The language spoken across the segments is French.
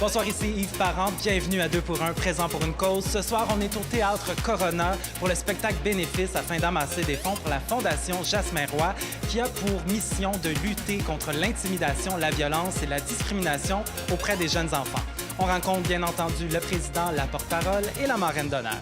Bonsoir, ici Yves Parent. Bienvenue à 2 pour 1, présent pour une cause. Ce soir, on est au Théâtre Corona pour le spectacle bénéfice afin d'amasser des fonds pour la Fondation Jasmin Roy qui a pour mission de lutter contre l'intimidation, la violence et la discrimination auprès des jeunes enfants. On rencontre bien entendu le président, la porte-parole et la marraine d'honneur.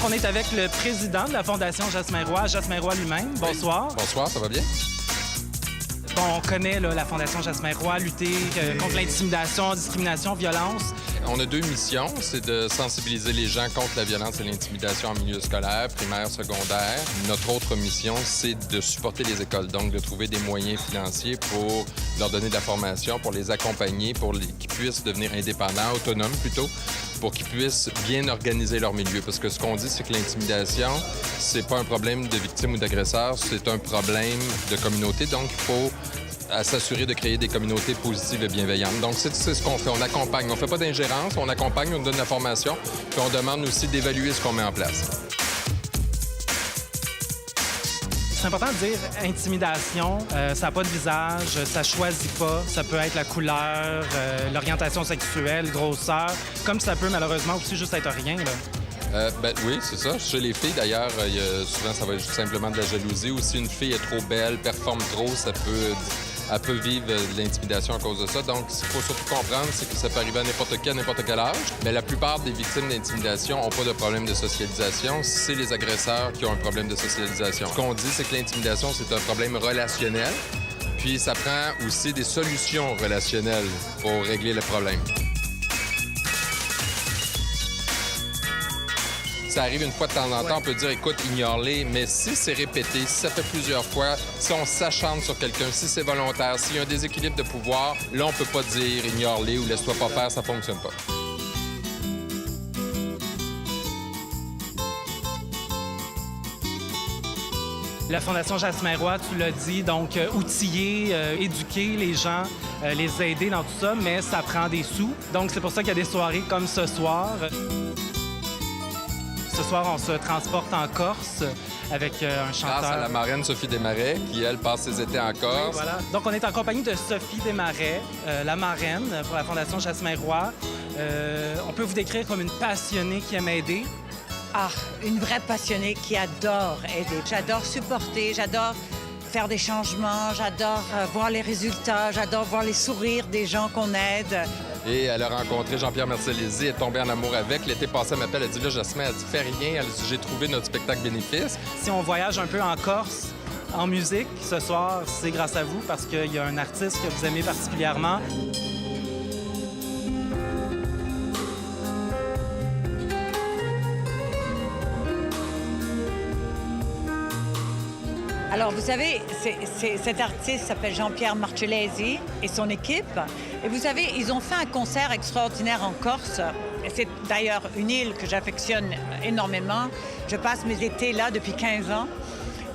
On est avec le président de la Fondation Jasmin Roy lui-même. Bonsoir. Oui. Bonsoir, ça va bien? Bon, on connaît là, la Fondation Jasmin Roy, lutter contre l'intimidation, discrimination, violence. On a deux missions, c'est de sensibiliser les gens contre la violence et l'intimidation en milieu scolaire, primaire, secondaire. Notre autre mission, c'est de supporter les écoles, donc de trouver des moyens financiers pour leur donner de la formation, pour les accompagner, pour qu'ils puissent devenir indépendants, autonomes plutôt, pour qu'ils puissent bien organiser leur milieu. Parce que ce qu'on dit, c'est que l'intimidation, c'est pas un problème de victime ou d'agresseur, c'est un problème de communauté. Donc, il faut s'assurer de créer des communautés positives et bienveillantes. Donc, c'est ce qu'on fait. On accompagne. On fait pas d'ingérence, on accompagne, on donne de la formation, puis on demande aussi d'évaluer ce qu'on met en place. C'est important de dire intimidation, ça n'a pas de visage, ça choisit pas. Ça peut être la couleur, l'orientation sexuelle, grosseur, comme ça peut malheureusement aussi juste être rien, là. Oui, c'est ça. Chez les filles, d'ailleurs, souvent, ça va être simplement de la jalousie. Ou si une fille est trop belle, performe trop, elle peut vivre de l'intimidation à cause de ça. Donc, ce qu'il faut surtout comprendre, c'est que ça peut arriver à n'importe qui, à n'importe quel âge. Mais la plupart des victimes d'intimidation n'ont pas de problème de socialisation. C'est les agresseurs qui ont un problème de socialisation. Ce qu'on dit, c'est que l'intimidation, c'est un problème relationnel. Puis, ça prend aussi des solutions relationnelles pour régler le problème. Ça arrive une fois de temps en temps, on peut dire, écoute, ignore-les, mais si c'est répété, si ça fait plusieurs fois, si on s'acharne sur quelqu'un, si c'est volontaire, s'il y a un déséquilibre de pouvoir, là, on peut pas dire ignore-les ou laisse-toi pas faire, ça fonctionne pas. La Fondation Jasmin Roy, tu l'as dit, donc outiller, éduquer les gens, les aider dans tout ça, mais ça prend des sous. Donc, c'est pour ça qu'il y a des soirées comme ce soir. Ce soir, on se transporte en Corse avec un chanteur. Grâce à la marraine Sophie Desmarais, qui, elle, passe ses étés en Corse. Oui, voilà. Donc, on est en compagnie de Sophie Desmarais, la marraine pour la Fondation Jasmin Roy. On peut vous décrire comme une passionnée qui aime aider. Ah, une vraie passionnée qui adore aider. J'adore supporter, j'adore faire des changements, j'adore voir les résultats, j'adore voir les sourires des gens qu'on aide. Et elle a rencontré Jean-Pierre Mercellesi, elle est tombée en amour avec. L'été passé, elle m'appelle, elle dit là, Jasmin, elle dit fais rien, elle dit j'ai trouvé notre spectacle bénéfice. Si on voyage un peu en Corse, en musique, ce soir, c'est grâce à vous parce qu'il y a un artiste que vous aimez particulièrement. Alors, vous savez, cet artiste s'appelle Jean-Pierre Marcellesi et son équipe. Et vous savez, ils ont fait un concert extraordinaire en Corse. C'est d'ailleurs une île que j'affectionne énormément. Je passe mes étés là depuis 15 ans.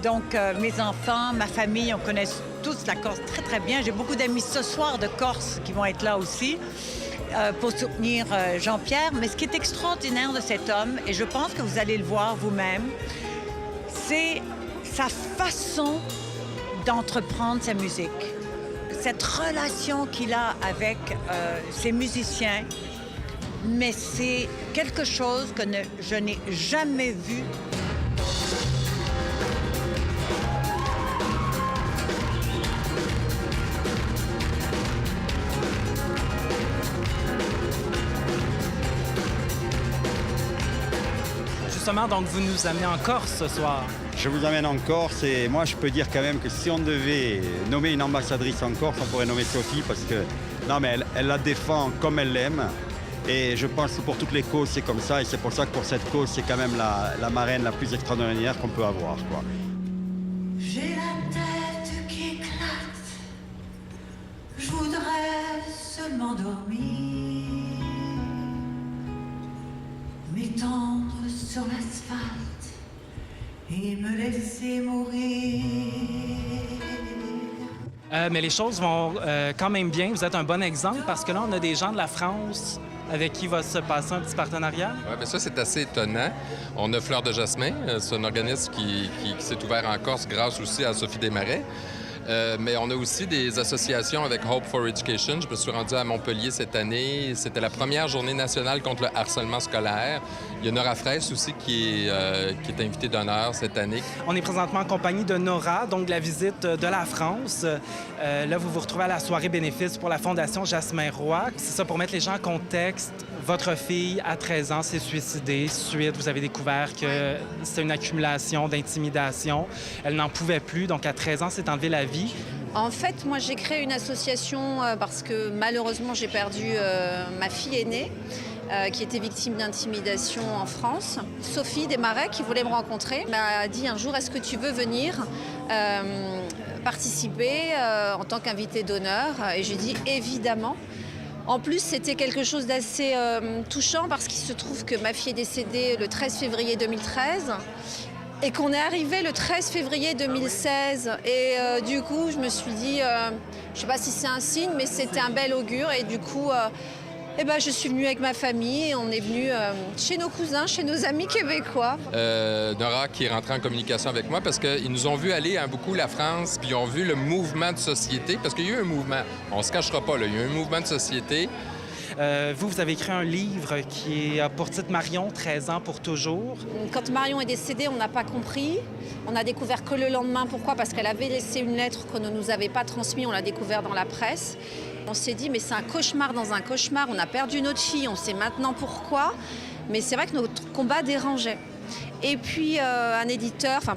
Donc, mes enfants, ma famille, on connaît tous la Corse très, très bien. J'ai beaucoup d'amis ce soir de Corse qui vont être là aussi pour soutenir Jean-Pierre. Mais ce qui est extraordinaire de cet homme, et je pense que vous allez le voir vous-même, c'est sa façon d'entreprendre sa musique. Cette relation qu'il a avec ses musiciens, mais c'est quelque chose que je n'ai jamais vu. Justement, donc, vous nous amenez en Corse ce soir. Je vous amène en Corse et moi, je peux dire quand même que si on devait nommer une ambassadrice en Corse, on pourrait nommer Sophie parce que, non, mais elle la défend comme elle l'aime. Et je pense que pour toutes les causes, c'est comme ça. Et c'est pour ça que pour cette cause, c'est quand même la marraine la plus extraordinaire qu'on peut avoir, quoi. J'ai la tête qui éclate, je voudrais seulement dormir, m'étendre sur l'asphalte et me laisser mourir. Mais les choses vont quand même bien. Vous êtes un bon exemple parce que là, on a des gens de la France avec qui va se passer un petit partenariat? Oui, bien ça, c'est assez étonnant. On a Fleur de Jasmin, c'est un organisme qui s'est ouvert en Corse grâce aussi à Sophie Desmarais. Mais on a aussi des associations avec Hope for Education. Je me suis rendu à Montpellier cette année. C'était la première journée nationale contre le harcèlement scolaire. Il y a Nora Fraisse aussi qui est invitée d'honneur cette année. On est présentement en compagnie de Nora, donc de la visite de la France. Là, vous vous retrouvez à la soirée bénéfice pour la Fondation Jasmin Roy. C'est ça, pour mettre les gens en contexte. Votre fille, à 13 ans, s'est suicidée. Suite, vous avez découvert que c'était une accumulation d'intimidation. Elle n'en pouvait plus, donc à 13 ans, s'est enlevée la vie. En fait, moi, j'ai créé une association parce que malheureusement, j'ai perdu ma fille aînée qui était victime d'intimidation en France. Sophie Desmarais, qui voulait me rencontrer, m'a dit un jour, est-ce que tu veux venir participer en tant qu'invité d'honneur? Et j'ai dit, évidemment. En plus, c'était quelque chose d'assez touchant parce qu'il se trouve que ma fille est décédée le 13 février 2013 et qu'on est arrivé le 13 février 2016. Et du coup, je me suis dit, je ne sais pas si c'est un signe, mais c'était un bel augure. Et du coup, je suis venue avec ma famille et on est venu chez nos cousins, chez nos amis québécois. Nora qui est rentrée en communication avec moi parce qu'ils nous ont vu aller à beaucoup la France, puis ils ont vu le mouvement de société, parce qu'il y a eu un mouvement, on se cachera pas, là, il y a eu un mouvement de société. Vous avez écrit un livre qui a pour titre Marion, 13 ans pour toujours. Quand Marion est décédée, on n'a pas compris. On a découvert que le lendemain. Pourquoi? Parce qu'elle avait laissé une lettre qu'on ne nous avait pas transmise. On l'a découvert dans la presse. On s'est dit, mais c'est un cauchemar dans un cauchemar. On a perdu notre fille, on sait maintenant pourquoi. Mais c'est vrai que notre combat dérangeait. Et puis,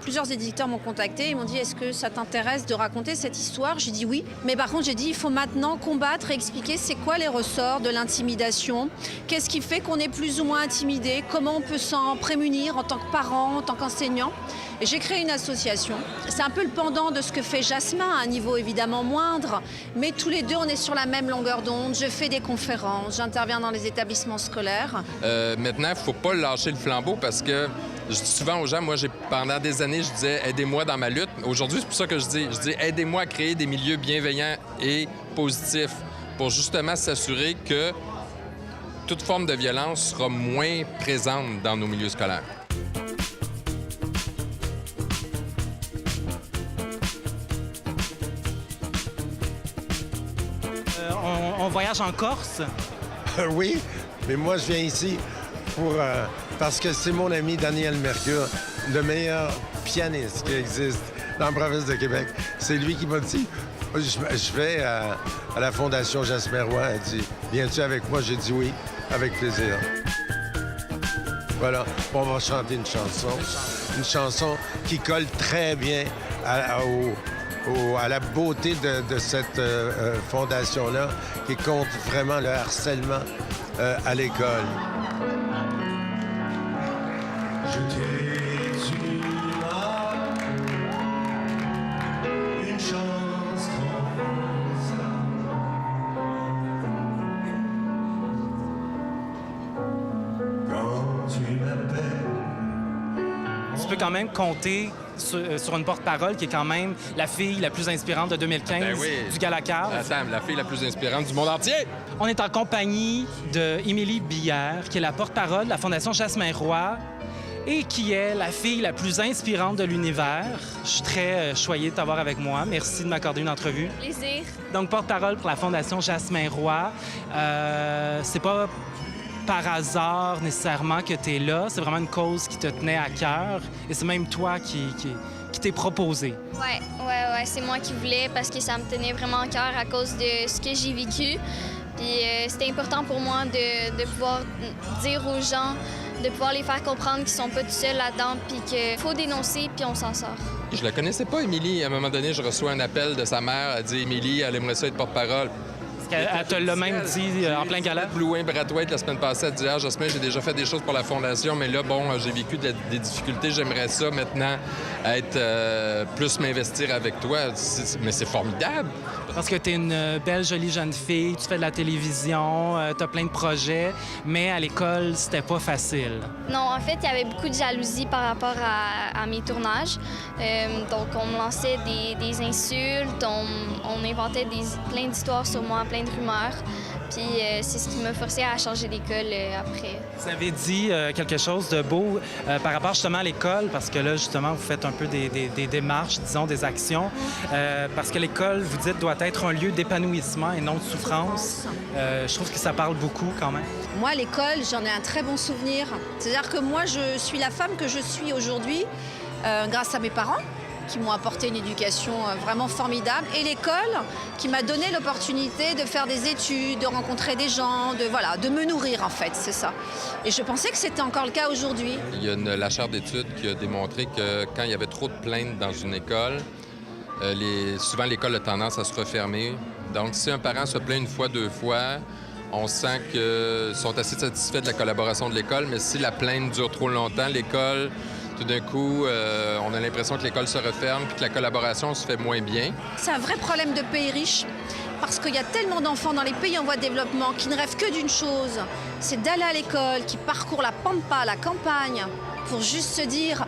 plusieurs éditeurs m'ont contacté et m'ont dit, est-ce que ça t'intéresse de raconter cette histoire? J'ai dit oui. Mais par contre, j'ai dit, il faut maintenant combattre et expliquer c'est quoi les ressorts de l'intimidation. Qu'est-ce qui fait qu'on est plus ou moins intimidé? Comment on peut s'en prémunir en tant que parent, en tant qu'enseignant? Et j'ai créé une association. C'est un peu le pendant de ce que fait Jasmin, à un niveau évidemment moindre. Mais tous les deux, on est sur la même longueur d'onde. Je fais des conférences, j'interviens dans les établissements scolaires. Maintenant, il ne faut pas lâcher le flambeau parce que je dis souvent aux gens, moi, pendant des années, je disais « aidez-moi dans ma lutte ». Aujourd'hui, c'est pour ça que je dis « aidez-moi à créer des milieux bienveillants et positifs pour justement s'assurer que toute forme de violence sera moins présente dans nos milieux scolaires ». On voyage en Corse. Oui, mais moi, je viens ici parce que c'est mon ami Daniel Mercure, le meilleur pianiste qui existe dans la province de Québec. C'est lui qui m'a dit, je vais à la Fondation Jasmin Roy. Elle dit, viens-tu avec moi? J'ai dit oui, avec plaisir. Voilà, on va chanter une chanson qui colle très bien à la beauté de cette fondation-là, qui contre vraiment le harcèlement à l'école. Je t'ai une chance comme ça. Quand tu m'appelles. Tu peux quand même compter sur une porte-parole qui est quand même la fille la plus inspirante de 2015 du Gala Cave. Attends, la fille la plus inspirante du monde entier! On est en compagnie d'Émilie Billère, qui est la porte-parole de la Fondation Jasmin Roy et qui est la fille la plus inspirante de l'univers. Je suis très choyée de t'avoir avec moi. Merci de m'accorder une entrevue. Plaisir. Donc, porte-parole pour la Fondation Jasmin Roy. C'est pas par hasard nécessairement que tu es là. C'est vraiment une cause qui te tenait à cœur. Et c'est même toi qui t'es proposé. Ouais, c'est moi qui voulais parce que ça me tenait vraiment à cœur à cause de ce que j'ai vécu. Puis c'était important pour moi de pouvoir dire aux gens, de pouvoir les faire comprendre qu'ils sont pas tout seuls là-dedans, puis qu'il faut dénoncer, puis on s'en sort. Je la connaissais pas, Émilie. À un moment donné, je reçois un appel de sa mère. Elle dit « Émilie, elle aimerait ça être porte-parole ». Elle te l'a même dit en plein gala. Louis-Brathwaite, la semaine passée, elle dit « Ah, Jasmin, j'ai déjà fait des choses pour la Fondation, mais là, bon, j'ai vécu des difficultés. J'aimerais ça maintenant être plus m'investir avec toi. » Mais c'est formidable! Parce que tu es une belle, jolie jeune fille, tu fais de la télévision, tu as plein de projets, mais à l'école, c'était pas facile. Non, en fait, il y avait beaucoup de jalousie par rapport à mes tournages. Donc, on me lançait des insultes, on inventait plein d'histoires sur moi, plein plein de rumeurs. Puis c'est ce qui m'a forcé à changer d'école après. Vous avez dit quelque chose de beau par rapport justement à l'école, parce que là, justement, vous faites un peu des démarches, disons, des actions, parce que l'école, vous dites, doit être un lieu d'épanouissement et non de souffrance. Je trouve que ça parle beaucoup quand même. Moi, l'école, j'en ai un très bon souvenir. C'est-à-dire que moi, je suis la femme que je suis aujourd'hui grâce à mes parents, qui m'ont apporté une éducation vraiment formidable, et l'école qui m'a donné l'opportunité de faire des études, de rencontrer des gens, de me nourrir en fait, c'est ça. Et je pensais que c'était encore le cas aujourd'hui. Il y a la chaire d'études qui a démontré que quand il y avait trop de plaintes dans une école, souvent l'école a tendance à se refermer. Donc si un parent se plaint une fois, deux fois, on sent qu'ils sont assez satisfaits de la collaboration de l'école, mais si la plainte dure trop longtemps, l'école... Tout d'un coup, on a l'impression que l'école se referme et que la collaboration se fait moins bien. C'est un vrai problème de pays riches parce qu'il y a tellement d'enfants dans les pays en voie de développement qui ne rêvent que d'une chose, c'est d'aller à l'école, qui parcourent la pampa, la campagne, pour juste se dire...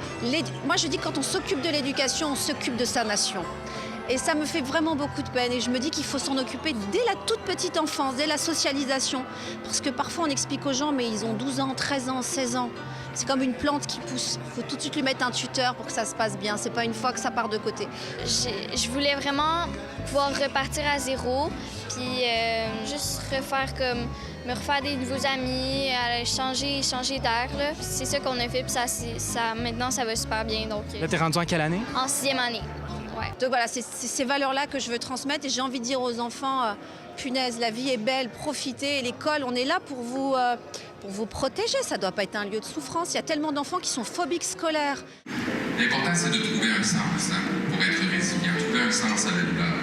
Moi, je dis quand on s'occupe de l'éducation, on s'occupe de sa nation. Et ça me fait vraiment beaucoup de peine. Et je me dis qu'il faut s'en occuper dès la toute petite enfance, dès la socialisation. Parce que parfois, on explique aux gens, mais ils ont 12 ans, 13 ans, 16 ans. C'est comme une plante qui pousse. Il faut tout de suite lui mettre un tuteur pour que ça se passe bien. C'est pas une fois que ça part de côté. Je voulais vraiment pouvoir repartir à zéro, puis juste me refaire des nouveaux amis, changer d'air. C'est ça qu'on a fait, puis maintenant, ça va super bien. Donc, Là, t'es rendu en quelle année? En 6e année. Ouais. Donc voilà, c'est ces valeurs-là que je veux transmettre et j'ai envie de dire aux enfants, punaise, la vie est belle, profitez. L'école, on est là pour vous protéger. Ça ne doit pas être un lieu de souffrance. Il y a tellement d'enfants qui sont phobiques scolaires. L'important, c'est de trouver un sens pour être résilient, trouver un sens à la douleur.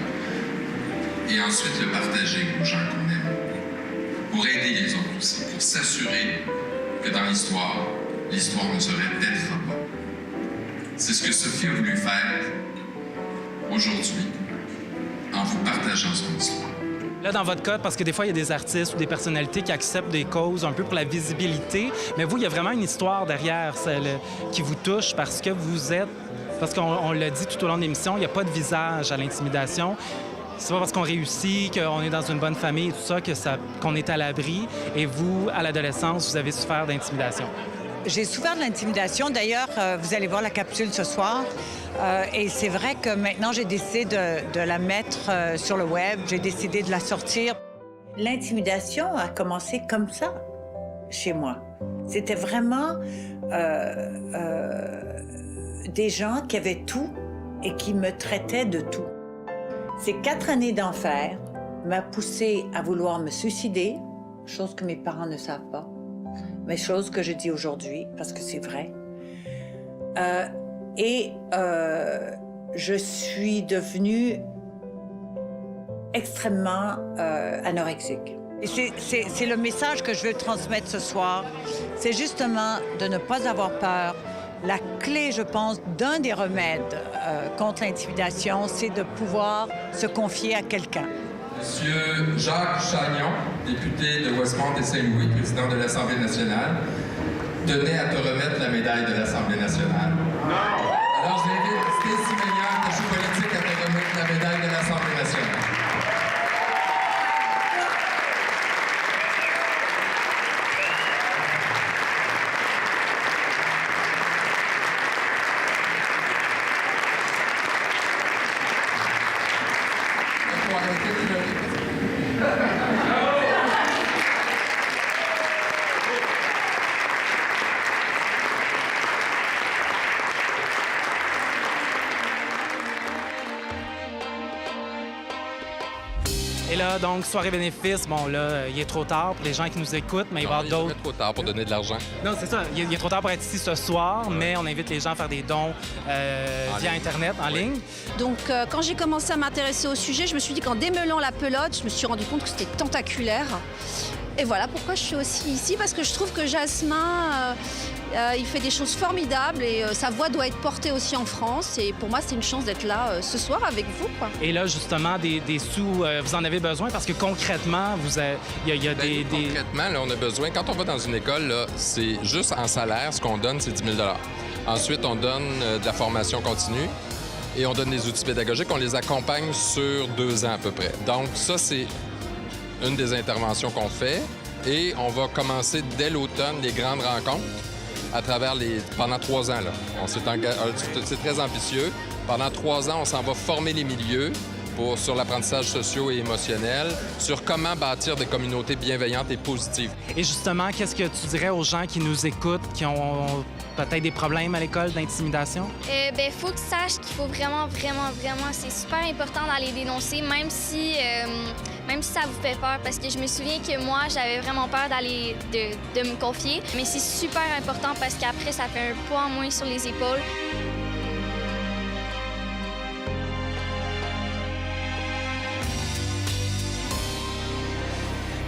Et ensuite, le partager aux gens qu'on aime. Pour aider les autres aussi, pour s'assurer que dans l'histoire ne se répétera pas. C'est ce que Sophie a voulu faire aujourd'hui, en vous partageant son histoire. Là, dans votre cas, parce que des fois, il y a des artistes ou des personnalités qui acceptent des causes un peu pour la visibilité, mais vous, il y a vraiment une histoire derrière celle qui vous touche parce que vous êtes... Parce qu'on l'a dit tout au long de l'émission, il n'y a pas de visage à l'intimidation. C'est pas parce qu'on réussit, qu'on est dans une bonne famille et tout ça, qu'on est à l'abri. Et vous, à l'adolescence, vous avez souffert d'intimidation. J'ai souffert de l'intimidation. D'ailleurs, vous allez voir la capsule ce soir. Et c'est vrai que maintenant, j'ai décidé de la mettre sur le web. J'ai décidé de la sortir. L'intimidation a commencé comme ça, chez moi. C'était vraiment des gens qui avaient tout et qui me traitaient de tout. Ces 4 années d'enfer m'a poussée à vouloir me suicider, chose que mes parents ne savent pas, mais chose que je dis aujourd'hui parce que c'est vrai. Je suis devenue extrêmement anorexique. Et c'est le message que je veux transmettre ce soir. C'est justement de ne pas avoir peur. La clé, je pense, d'un des remèdes contre l'intimidation, c'est de pouvoir se confier à quelqu'un. Monsieur Jacques Chagnon, député de Westmount et Saint-Louis, président de l'Assemblée nationale, tenait à te remettre la médaille de l'Assemblée nationale. Non! Alors j'invite Stacy Meillard, de Jeux politique, à te remettre la médaille de l'Assemblée nationale. Et là, donc, soirée bénéfice, bon, là, il est trop tard pour les gens qui nous écoutent, mais il va y avoir d'autres... trop tard pour donner de l'argent. Non, c'est ça. Il est trop tard pour être ici ce soir, mais on invite les gens à faire des dons via Internet, en ligne. Donc, quand j'ai commencé à m'intéresser au sujet, je me suis dit qu'en démêlant la pelote, je me suis rendu compte que c'était tentaculaire. Et voilà pourquoi je suis aussi ici, parce que je trouve que Jasmin, il fait des choses formidables et sa voix doit être portée aussi en France. Et pour moi, c'est une chance d'être là ce soir avec vous, quoi. Et là, justement, des sous, vous en avez besoin parce que concrètement, il y a des... Concrètement, là, on a besoin... Quand on va dans une école, là, c'est juste en salaire, ce qu'on donne, c'est 10 000 $. Ensuite, on donne de la formation continue et on donne des outils pédagogiques. On les accompagne sur 2 ans à peu près. Donc ça, c'est une des interventions qu'on fait. Et on va commencer dès l'automne les grandes rencontres à travers pendant 3 ans. Là. C'est très ambitieux. Pendant 3 ans, on s'en va former les milieux sur l'apprentissage socio et émotionnel, sur comment bâtir des communautés bienveillantes et positives. Et justement, qu'est-ce que tu dirais aux gens qui nous écoutent, qui ont peut-être des problèmes à l'école d'intimidation? Ben, faut qu'ils sachent qu'il faut vraiment, c'est super important d'aller dénoncer, même si ça vous fait peur, parce que je me souviens que moi, j'avais vraiment peur de me confier, mais c'est super important parce qu'après, ça fait un poids en moins sur les épaules.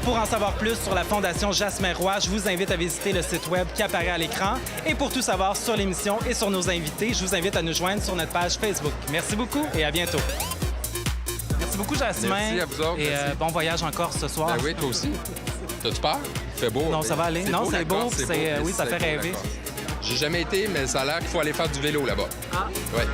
Pour en savoir plus sur la Fondation Jasmin Roy, je vous invite à visiter le site web qui apparaît à l'écran. Et pour tout savoir sur l'émission et sur nos invités, je vous invite à nous joindre sur notre page Facebook. Merci beaucoup et à bientôt. Merci beaucoup, Jasmin. Merci à vous autres. Et bon voyage encore ce soir. Ben oui, toi aussi. T'as-tu peur? Il fait beau. Non, ça va aller. Non, c'est beau. Oui, ça fait rêver. J'ai jamais été, mais ça a l'air qu'il faut aller faire du vélo là-bas. Ah. Ouais.